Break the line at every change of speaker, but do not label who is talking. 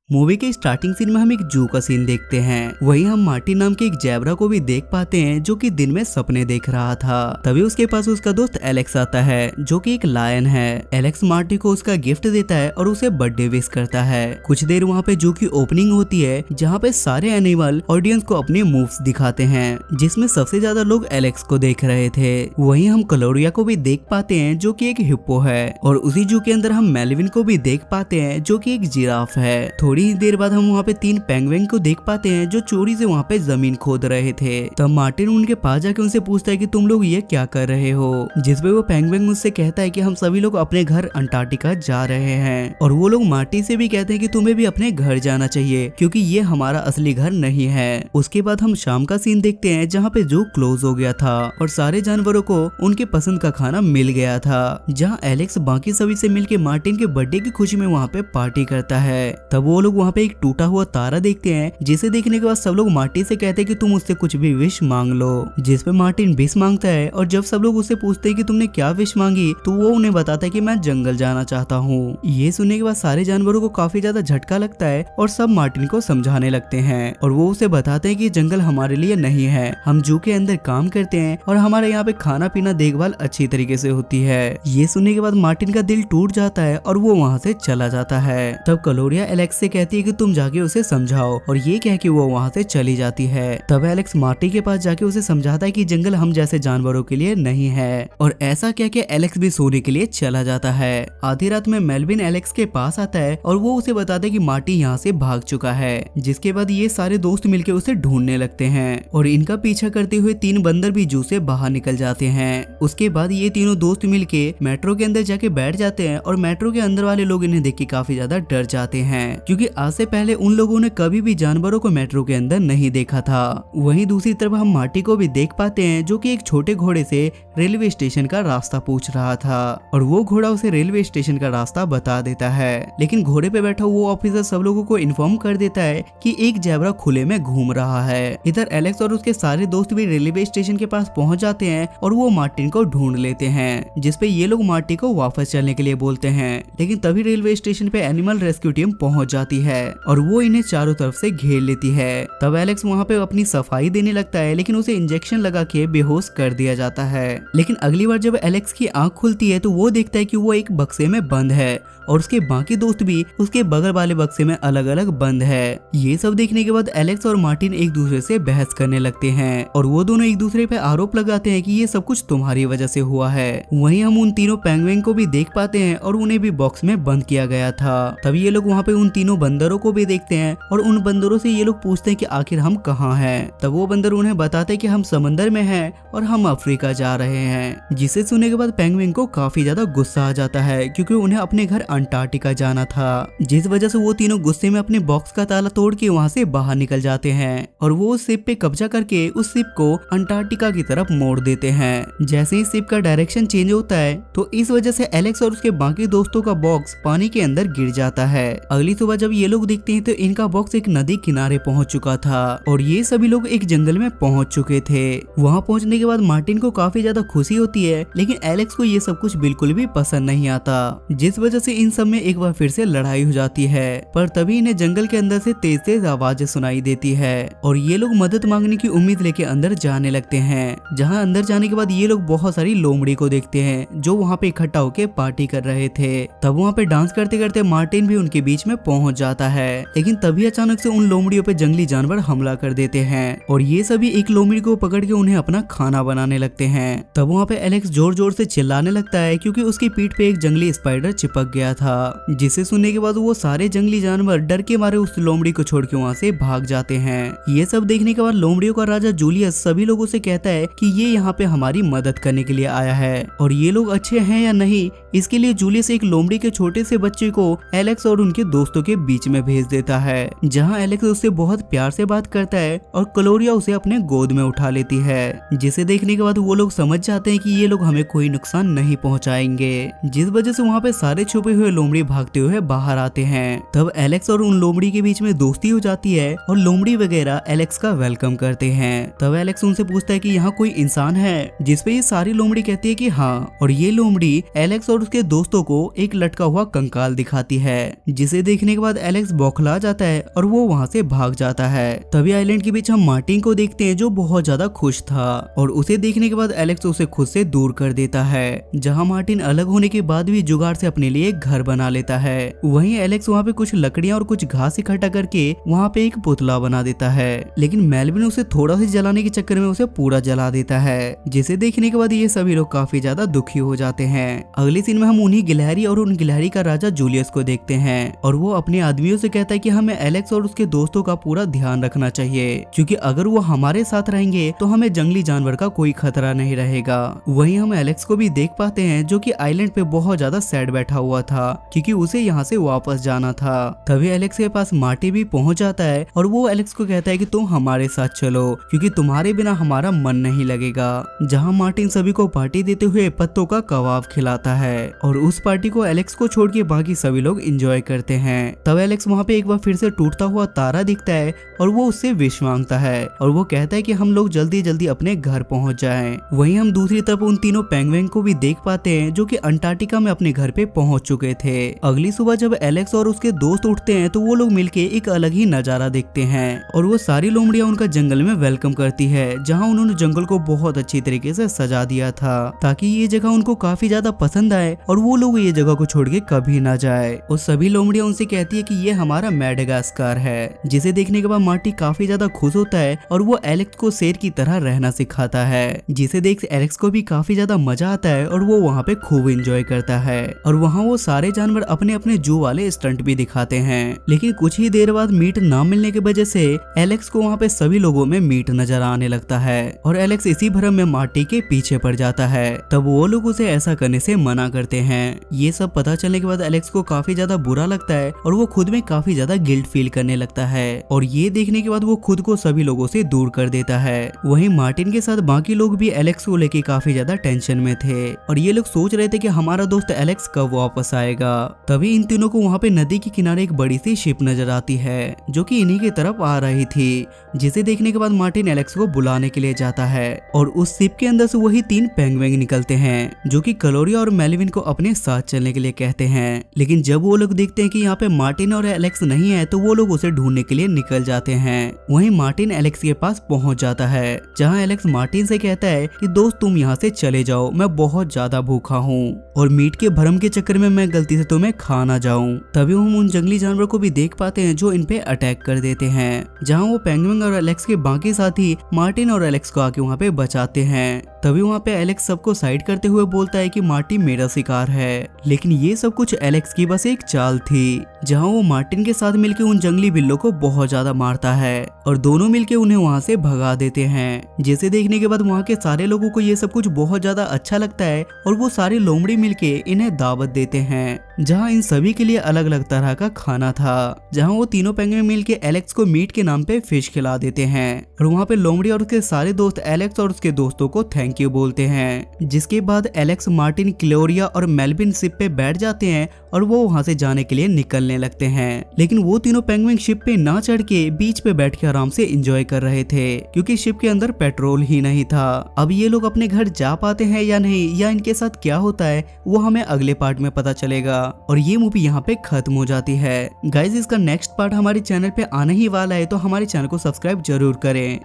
Movie के starting scene में हम एक जू का सीन देखते हैं। वहीं हम मार्टिन नाम के एक जैबरा को भी देख पाते हैं जो कि दिन में सपने देख रहा था। तभी उसके पास उसका दोस्त एलेक्स आता है जो कि एक लायन है। एलेक्स मार्टिन को उसका गिफ्ट देता है और उसे बर्थडे विश करता है। कुछ देर वहाँ पे जू की ओपनिंग होती है जहाँ पे सारे एनिमल ऑडियंस को अपने मूव्स दिखाते हैं, जिसमें सबसे ज्यादा लोग एलेक्स को देख रहे थे। वहीं हम क्लोरिया को भी देख पाते हैं जो कि एक हिप्पो है, और उसी जू के अंदर हम मेलविन को भी देख पाते हैं जो कि एक जिराफ है। थोड़ी ही देर बाद हम वहाँ पे 3 पेंगुइन को देख पाते हैं जो चोरी से वहाँ पे जमीन खोद रहे थे। तब मार्टिन उनके पास जाके उनसे पूछता है कि तुम लोग ये क्या कर रहे हो, जिसपे वो पेंगुइन उससे कहता है कि हम सभी लोग अपने घर अंटार्कटिका जा रहे हैं। और वो लोग मार्टिन से भी कहते हैं कि तुम्हें भी अपने घर जाना चाहिए क्योंकि ये हमारा असली घर नहीं है। उसके बाद हम शाम का सीन देखते हैं जहाँ पे जू क्लोज हो गया था और सारे जानवरों को उनके पसंद का खाना मिल गया था। जहाँ एलेक्स बाकी सभी से मिलके मार्टिन के बर्थडे की खुशी में वहाँ पे पार्टी करता है। तब वो लोग वहाँ पे एक टूटा हुआ तारा देखते हैं, जिसे देखने के बाद सब लोग मार्टिन से कहते हैं कि तुम उससे कुछ भी विश मांग लो, जिसपे मार्टिन विश मांगता है। और जब सब लोग उससे पूछते हैं कि तुमने क्या विश मांगी, तो वो उन्हें बताता है कि मैं जंगल जाना चाहता हूँ। ये सुनने के बाद सारे जानवरों को काफी ज्यादा झटका लगता है और सब मार्टिन को समझाने लगते हैं और वो उसे बताते हैं कि जंगल हमारे लिए नहीं है, हम जू के अंदर काम करते हैं और हमारे यहाँ पे खाना पीना देखभाल अच्छी तरीके से होती है। ये सुनने के बाद मार्टिन का दिल टूट जाता है और वो वहाँ से चला जाता है। तब क्लोरिया एलेक्स से कहती है कि तुम जाके उसे समझाओ, और ये कह के वो वहाँ से चली जाती है। तब एलेक्स मार्टिन के पास जाके उसे समझाता है कि जंगल हम जैसे जानवरों के लिए नहीं है, और ऐसा कह के एलेक्स भी सोने के लिए चला जाता है। आधी रात में मेलविन एलेक्स के पास आता है और वो उसे बताता है कि मार्टिन यहाँ से भाग चुका है। जिसके बाद ये सारे दोस्त मिलकर उसे ढूंढने लगते हैं और इनका पीछा करते हुए 3 बंदर भी जू से बाहर निकल जाते हैं। उसके बाद ये तीनों दोस्त मिलके मेट्रो के अंदर जाके बैठ जाते हैं और मेट्रो के अंदर वाले लोग इन्हें देख के काफी ज्यादा डर जाते हैं क्योंकि आज से पहले उन लोगों ने कभी भी जानवरों को मेट्रो के अंदर नहीं देखा था। वहीं दूसरी तरफ हम मार्टिन को भी देख पाते हैं जो कि एक छोटे घोड़े से रेलवे स्टेशन का रास्ता पूछ रहा था, और वो घोड़ा उसे रेलवे स्टेशन का रास्ता बता देता है। लेकिन घोड़े पे बैठा वो ऑफिसर सब लोगों को इन्फॉर्म कर देता है कि एक जैबरा खुले में घूम रहा है। इधर एलेक्स और उसके सारे दोस्त भी रेलवे स्टेशन के पास पहुंच जाते हैं और वो मार्टिन को ढूंढ लेते हैं, जिसपे ये लोग मार्टिन को वापस चलने के लिए बोलते हैं। लेकिन तभी रेलवे स्टेशन पे एनिमल रेस्क्यू टीम पहुंच जाती है और वो इन्हें चारों तरफ से घेर लेती है। तब एलेक्स वहाँ पे अपनी सफाई देने लगता है, लेकिन उसे इंजेक्शन लगा के बेहोश कर दिया जाता है। लेकिन अगली बार जब एलेक्स की आंख खुलती है तो वो देखता है कि वो एक बक्से में बंद है और उसके बाकी दोस्त भी उसके बगल वाले बक्से में अलग अलग बंद है। ये सब देखने के बाद एलेक्स और मार्टिन एक दूसरे से बहस करने लगते हैं और वो दोनों एक दूसरे पे आरोप लगाते हैं कि ये सब कुछ तुम्हारी वजह से हुआ है। वहीं हम उन तीनों पेंगुइन को भी देख पाते हैं और उन्हें भी बॉक्स में बंद किया गया था। तभी ये लोग वहाँ पे उन तीनों बंदरों को भी देखते हैं और उन बंदरों से ये लोग पूछते हैं कि आखिर हम कहाँ हैं। तब वो बंदर उन्हें बताते हैं कि हम समंदर में हैं और हम अफ्रीका जा रहे हैं। जिसे सुनने के बाद पेंगुइन को काफी ज्यादा गुस्सा आ जाता है क्योंकि उन्हें अपने घर अंटार्कटिका जाना था, जिस वजह से वो तीनों गुस्से में अपने बॉक्स का ताला तोड़ के वहाँ से बाहर निकल जाते हैं और वो उस शिप पे कब्जा करके उस शिप को अंटार्कटिका की तरफ मोड़ देते हैं। जैसे ही शिप का डायरेक्शन चेंज होता है तो इस वजह से एलेक्स और उसके बाकी दोस्तों का बॉक्स पानी के अंदर गिर जाता है। अगली सुबह जब ये लोग देखते हैं तो इनका बॉक्स एक नदी किनारे पहुंच चुका था और ये सभी लोग एक जंगल में पहुंच चुके थे। वहां पहुंचने के बाद मार्टिन को काफी ज्यादा खुशी होती है, लेकिन एलेक्स को ये सब कुछ बिल्कुल भी पसंद नहीं आता, जिस वजह से इन सब में एक बार फिर से लड़ाई हो जाती है। पर तभी इन्हें जंगल के अंदर से तेज तेज आवाजें सुनाई देती है और ये लोग मदद मांगने की उम्मीद लेके अंदर जाने लगते हैं। जहाँ अंदर जाने के बाद ये लोग बहुत सारी लोमड़ी को देखते हैं जो वहाँ पे इकट्ठा होके पार्टी कर रहे थे। तब वहाँ पे डांस करते करते मार्टिन भी उनके बीच में पहुंच जाता है, लेकिन तभी अचानक से उन लोमड़ियों पे जंगली जानवर हमला कर देते हैं और ये सभी एक लोमड़ी को पकड़ के उन्हें अपना खाना बनाने लगते हैं। तब वहाँ पे एलेक्स जोर जोर से चिल्लाने लगता है क्योंकि उसकी पीठ पे एक जंगली स्पाइडर चिपक गया था, जिसे सुनने के बाद वो सारे जंगली जानवर डर के मारे उस लोमड़ी को छोड़ के वहाँ से भाग जाते हैं। ये सब देखने के बाद लोमड़ियों का राजा जूलियस सभी लोगों से कहता है कि ये यहाँ पे हमारी मदद करने के लिए आया है और ये लोग अच्छे हैं या नहीं, इसके लिए जूलियस एक लोमड़ी के छोटे से बच्चे को एलेक्स और उनके दोस्तों के बीच में भेज देता है, जहाँ एलेक्स उससे बहुत प्यार से बात करता है और क्लोरिया उसे अपने गोद में उठा लेती है, जिसे देखने के बाद वो लोग समझ जाते हैं कि ये लोग हमें कोई नुकसान नहीं पहुंचाएंगे, जिस वजह से वहाँ पे सारे छुपे हुए लोमड़ी भागते हुए बाहर आते हैं। तब एलेक्स और उन लोमड़ी के बीच में दोस्ती हो जाती है और लोमड़ी वगैरह एलेक्स का वेलकम करते हैं। तब एलेक्स उनसे पूछता है कि यहाँ कोई इंसान है, जिसपे ये सारी लोमड़ी कहती है कि हाँ, और ये लोमड़ी एलेक्स और उसके दोस्तों को एक लटका हुआ कंकाल दिखाती है, जिसे देखने के बाद बाद एलेक्स बौखला जाता है और वो वहाँ से भाग जाता है। तभी आइलैंड के बीच हम मार्टिन को देखते हैं जो बहुत ज्यादा खुश था और उसे देखने के बाद एलेक्स उसे खुद से दूर कर देता है। जहाँ मार्टिन अलग होने के बाद भी जुगाड़ से अपने लिए एक घर बना लेता है। वहीं एलेक्स वहाँ पे कुछ लकड़ियां और कुछ घास इकट्ठा करके वहाँ पे एक पुतला बना देता है, लेकिन मेलविन उसे थोड़ा सा जलाने के चक्कर में उसे पूरा जला देता है, जिसे देखने के बाद ये सभी लोग काफी ज्यादा दुखी हो जाते हैं। अगले सीन में हम उन्हीं गिलहरी और उन गिलहरी का राजा जूलियस को देखते हैं और वो अपने आदमियों से कहता है कि हमें एलेक्स और उसके दोस्तों का पूरा ध्यान रखना चाहिए, क्योंकि अगर वो हमारे साथ रहेंगे तो हमें जंगली जानवर का कोई खतरा नहीं रहेगा। वहीं हम एलेक्स को भी देख पाते हैं जो कि आइलैंड पे बहुत ज्यादा सैड बैठा हुआ था, क्योंकि उसे यहाँ से वापस जाना था। तभी एलेक्स के पास मार्टी भी पहुंच जाता है और वो एलेक्स को कहता है कि तुम हमारे साथ चलो, क्योंकि तुम्हारे बिना हमारा मन नहीं लगेगा। जहाँ मार्टिन सभी को पार्टी देते हुए पत्तों का कबाब खिलाता है और उस पार्टी को एलेक्स को छोड़ के बाकी सभी लोग एंजॉय करते हैं। तब एलेक्स वहाँ पे एक बार फिर से टूटता हुआ तारा दिखता है और वो उससे विश मांगता है और वो कहता है कि हम लोग जल्दी जल्दी अपने घर पहुंच जाएं। वहीं हम दूसरी तरफ उन तीनों पेंगुइन को भी देख पाते हैं जो कि अंटार्कटिका में अपने घर पे पहुंच चुके थे। अगली सुबह जब एलेक्स और उसके दोस्त उठते हैं तो वो लोग मिलके एक अलग ही नजारा देखते हैं और वो सारी लोमड़ियां उनका जंगल में वेलकम करती है, जहां उन्होंने जंगल को बहुत अच्छी तरीके से सजा दिया था ताकि ये जगह उनको काफी ज्यादा पसंद आए और वो लोग ये जगह को छोड़ के कभी ना जाए। और सभी लोमड़ियां उनसे कहती है कि ये हमारा मेडागास्कर है, जिसे देखने के बाद मार्टी काफी ज्यादा खुश होता है और वो एलेक्स को शेर की तरह रहना सिखाता है, जिसे देख एलेक्स को भी काफी ज्यादा मजा आता है और वो वहाँ पे खूब एंजॉय करता है। और वहाँ वो सारे जानवर अपने अपने जू वाले स्टंट भी दिखाते हैं, लेकिन कुछ ही देर बाद मीट ना मिलने की वजह से एलेक्स को वहाँ पे सभी लोगों में मीट नजर आने लगता है और एलेक्स इसी भ्रम में मार्टी के पीछे पड़ जाता है। तब वो लोग उसे ऐसा करने से मना करते हैं। ये सब पता चलने के बाद एलेक्स को काफी ज्यादा बुरा लगता है और वो खुद में काफी ज्यादा गिल्ट फील करने लगता है और ये देखने के बाद वो खुद को सभी लोगों से दूर कर देता है। वहीं मार्टिन के साथ बाकी लोग भी एलेक्स को लेके काफी ज्यादा टेंशन में थे और ये लोग सोच रहे थे कि हमारा दोस्त एलेक्स कब वापस आएगा। तभी इन तीनों को वहाँ पे नदी के किनारे एक बड़ी सी शिप नजर आती है जो कि इन्हीं की तरफ आ रही थी, जिसे देखने के बाद मार्टिन एलेक्स को बुलाने के लिए जाता है और उस शिप के अंदर से वही तीन पेंगुइन निकलते हैं जो कि क्लोरिया और मेलविन को अपने साथ चलने के लिए कहते हैं। लेकिन जब वो लोग देखते हैं कि यहाँ पे मार्टिन और एलेक्स नहीं है तो वो लोग उसे ढूंढने के लिए निकल जाते हैं। वहीं मार्टिन एलेक्स के पास पहुंच जाता है, जहाँ एलेक्स मार्टिन से कहता है कि दोस्त तुम यहाँ से चले जाओ, मैं बहुत ज्यादा भूखा हूँ और मीट के भरम के चक्कर में मैं गलती से तुम्हें खा ना जाऊं। तभी हम उन जंगली जानवर को भी देख पाते हैं जो इन पे अटैक कर देते हैं, जहाँ वो पेंगुइन और एलेक्स के बाकी साथी मार्टिन और एलेक्स को आके वहाँ पे बचाते हैं। तभी वहाँ पे एलेक्स सबको साइड करते हुए बोलता है कि मार्टिन मेरा शिकार है, लेकिन ये सब कुछ एलेक्स की बस एक चाल थी, जहाँ वो मार्टिन के साथ मिलकर उन जंगली बिल्लों को बहुत ज्यादा मारता है और दोनों मिलकर उन्हें वहाँ से भगा देते हैं। जिसे देखने के बाद वहाँ के सारे लोगों को ये सब कुछ बहुत ज्यादा अच्छा लगता है और वो सारे लोमड़ी मिलके इन्हें दावत देते हैं, जहाँ इन सभी के लिए अलग अलग तरह का खाना था, जहाँ वो तीनों पेंगुइन मिलके एलेक्स को मीट के नाम पे फिश खिला देते हैं और वहाँ पे लोमड़ी और उसके सारे दोस्त एलेक्स और उसके दोस्तों को थैंक यू बोलते हैं। जिसके बाद एलेक्स, मार्टिन, क्लोरिया और मेलविन शिप पे बैठ जाते हैं और वो वहाँ से जाने के लिए निकलने लगते हैं। लेकिन वो तीनों पेंगुइन शिप पे ना चढ़ के बीच पे बैठ के आराम से एंजॉय कर रहे थे, क्योंकि शिप के अंदर पेट्रोल ही नहीं था। अब ये लोग अपने घर जा पाते हैं या नहीं, या इनके साथ क्या होता है, वो हमें अगले पार्ट में पता चलेगा और ये मूवी यहाँ पे खत्म हो जाती है। गाइज इसका नेक्स्ट पार्ट हमारे चैनल पे आने ही वाला है, तो हमारे चैनल को सब्सक्राइब जरूर करें।